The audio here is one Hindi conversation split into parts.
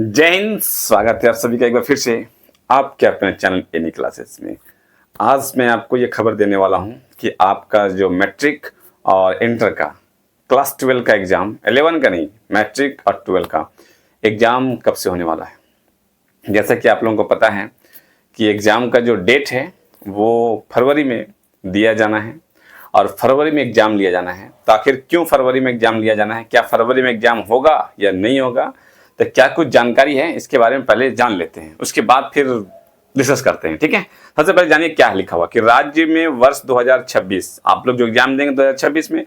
जय हिंद। स्वागत है आप सभी का एक बार फिर से आपके अपने चैनल एनी क्लासेस में। आज मैं आपको ये खबर देने वाला हूँ कि आपका जो मैट्रिक और इंटर का क्लास 12 का एग्ज़ाम, 11 का नहीं, मैट्रिक और 12 का एग्ज़ाम कब से होने वाला है। जैसा कि आप लोगों को पता है कि एग्ज़ाम का जो डेट है वो फरवरी में दिया जाना है और फरवरी में एग्ज़ाम लिया जाना है। तो आखिर क्यों फरवरी में एग्ज़ाम लिया जाना है, क्या फरवरी में एग्ज़ाम होगा या नहीं होगा, तो क्या कुछ जानकारी है इसके बारे में पहले जान लेते हैं, उसके बाद फिर डिस्कस करते हैं। ठीक है, सबसे पहले जानिए क्या लिखा हुआ कि राज्य में वर्ष 2026 आप लोग जो एग्जाम देंगे 2026 में,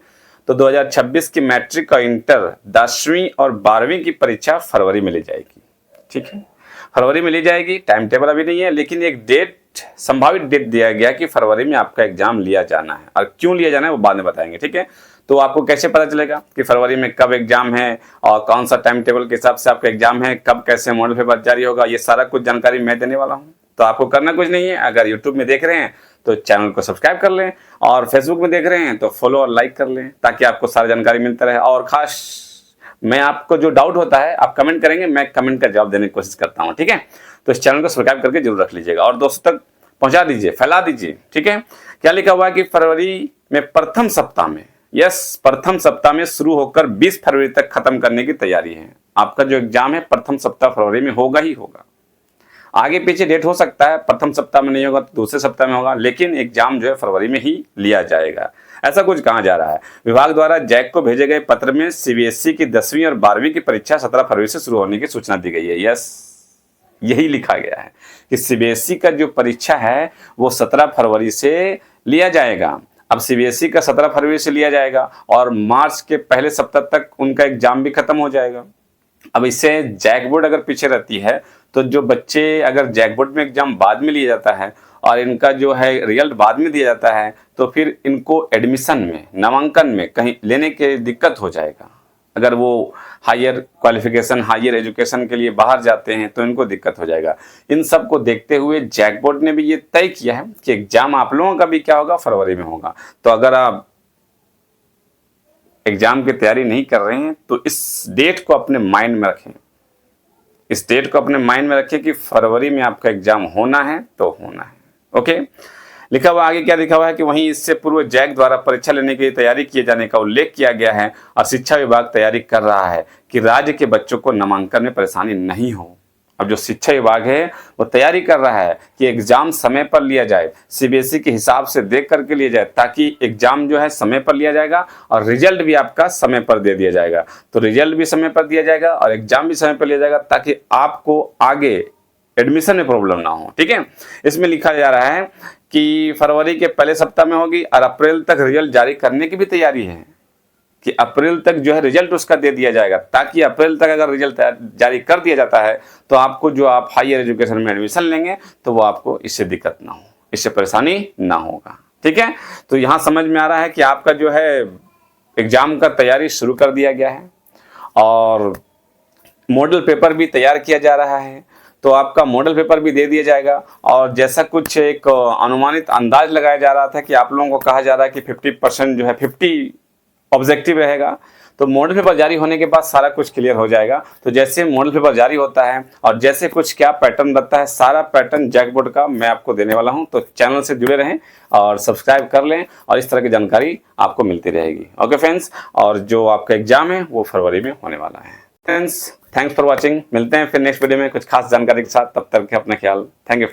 तो 2026 की मैट्रिक और इंटर 10वीं और 12वीं की परीक्षा फरवरी में ली जाएगी। ठीक है, फरवरी में ली जाएगी। टाइम टेबल अभी नहीं है, लेकिन एक डेट, संभावित डेट दिया गया कि फरवरी में आपका एग्जाम लिया जाना है। और क्यों लिया जाना है वो बाद में बताएंगे। ठीक है, तो आपको कैसे पता चलेगा कि फरवरी में कब एग्जाम है और कौन सा टाइम टेबल के हिसाब से आपका एग्जाम है, कब कैसे मॉडल पेपर जारी होगा, ये सारा कुछ जानकारी मैं देने वाला हूँ। तो आपको करना कुछ नहीं है, अगर यूट्यूब में देख रहे हैं तो चैनल को सब्सक्राइब कर लें और फेसबुक में देख रहे हैं तो फॉलो और लाइक कर लें, ताकि आपको सारी जानकारी मिलता रहे। और खास मैं आपको जो डाउट होता है आप कमेंट करेंगे, मैं कमेंट का जवाब देने की कोशिश करता हूँ। ठीक है, तो इस चैनल को सब्सक्राइब करके जरूर रख लीजिएगा और दोस्तों तक पहुंचा दीजिए, फैला दीजिए। ठीक है, क्या लिखा हुआ है कि फरवरी में प्रथम सप्ताह में, यस, प्रथम सप्ताह में शुरू होकर 20 फरवरी तक खत्म करने की तैयारी है। आपका जो एग्जाम है प्रथम सप्ताह फरवरी में होगा ही होगा। आगे पीछे डेट हो सकता है, प्रथम सप्ताह में नहीं होगा तो दूसरे सप्ताह में होगा, लेकिन एग्जाम जो है फरवरी में ही लिया जाएगा, ऐसा कुछ कहा जा रहा है। विभाग द्वारा जैक को भेजे गए पत्र में सीबीएसई की 10वीं और 12वीं की परीक्षा 17 फरवरी से शुरू होने की सूचना दी गई है। यस, यही लिखा गया है कि सीबीएसई का जो परीक्षा है वो 17 फरवरी से लिया जाएगा। अब सीबीएसई का 17 फरवरी से लिया जाएगा और मार्च के पहले सप्ताह तक उनका एग्जाम भी खत्म हो जाएगा। अब इससे जैक बोर्ड अगर पीछे रहती है तो जो बच्चे, अगर जैक बोर्ड में एग्जाम बाद में लिया जाता है और इनका जो है रिजल्ट बाद में दिया जाता है तो फिर इनको एडमिशन में, नामांकन में कहीं लेने के दिक्कत हो जाएगा। अगर वो हायर क्वालिफिकेशन, हायर एजुकेशन के लिए बाहर जाते हैं तो इनको दिक्कत हो जाएगा। इन सब को देखते हुए जैक बोर्ड ने भी ये तय किया है कि एग्जाम आप लोगों का भी क्या होगा, फरवरी में होगा। तो अगर आप एग्जाम की तैयारी नहीं कर रहे हैं तो इस डेट को अपने माइंड में रखें, इस डेट को अपने माइंड में रखें कि फरवरी में आपका एग्जाम होना है तो होना है। ओके, लिखा हुआ आगे क्या लिखा हुआ है कि वहीं इससे पूर्व जैक द्वारा परीक्षा लेने के लिए तैयारी किए जाने का उल्लेख किया गया है और शिक्षा विभाग तैयारी कर रहा है कि राज्य के बच्चों को नामांकन में परेशानी नहीं हो। अब जो शिक्षा विभाग है वो तैयारी कर रहा है कि एग्जाम समय पर लिया जाए, सीबीएसई के हिसाब से देख करके लिया जाए, ताकि एग्जाम जो है समय पर लिया जाएगा और रिजल्ट भी आपका समय पर दे दिया जाएगा। तो रिजल्ट भी समय पर दिया जाएगा और एग्जाम भी समय पर लिया जाएगा, ताकि आपको आगे एडमिशन में प्रॉब्लम ना हो। ठीक है, इसमें लिखा जा रहा है कि फरवरी के पहले सप्ताह में होगी और अप्रैल तक रिजल्ट जारी करने की भी तैयारी है कि अप्रैल तक जो है रिजल्ट उसका दे दिया जाएगा, ताकि अप्रैल तक अगर रिजल्ट जारी कर दिया जाता है तो आपको जो आप हायर एजुकेशन में एडमिशन लेंगे तो वो आपको इससे दिक्कत ना हो, इससे परेशानी ना होगा। ठीक है, तो यहाँ समझ में आ रहा है कि आपका जो है एग्जाम का तैयारी शुरू कर दिया गया है और मॉडल पेपर भी तैयार किया जा रहा है। तो आपका मॉडल पेपर भी दे दिया जाएगा और जैसा कुछ एक अनुमानित अंदाज लगाया जा रहा था कि आप लोगों को कहा जा रहा है कि 50% जो है 50 ऑब्जेक्टिव रहेगा। तो मॉडल पेपर जारी होने के बाद सारा कुछ क्लियर हो जाएगा। तो जैसे मॉडल पेपर जारी होता है और जैसे कुछ क्या पैटर्न रहता है, सारा पैटर्न जैक बोर्ड का मैं आपको देने वाला हूं। तो चैनल से जुड़े रहें और सब्सक्राइब कर लें और इस तरह की जानकारी आपको मिलती रहेगी। ओके फ्रेंड्स, और जो आपका एग्जाम है वो फरवरी में होने वाला है। Friends, thanks for watching. मिलते हैं फिर नेक्स्ट वीडियो में कुछ खास जानकारी के साथ। तब तक के अपना ख्याल। Thank you friends.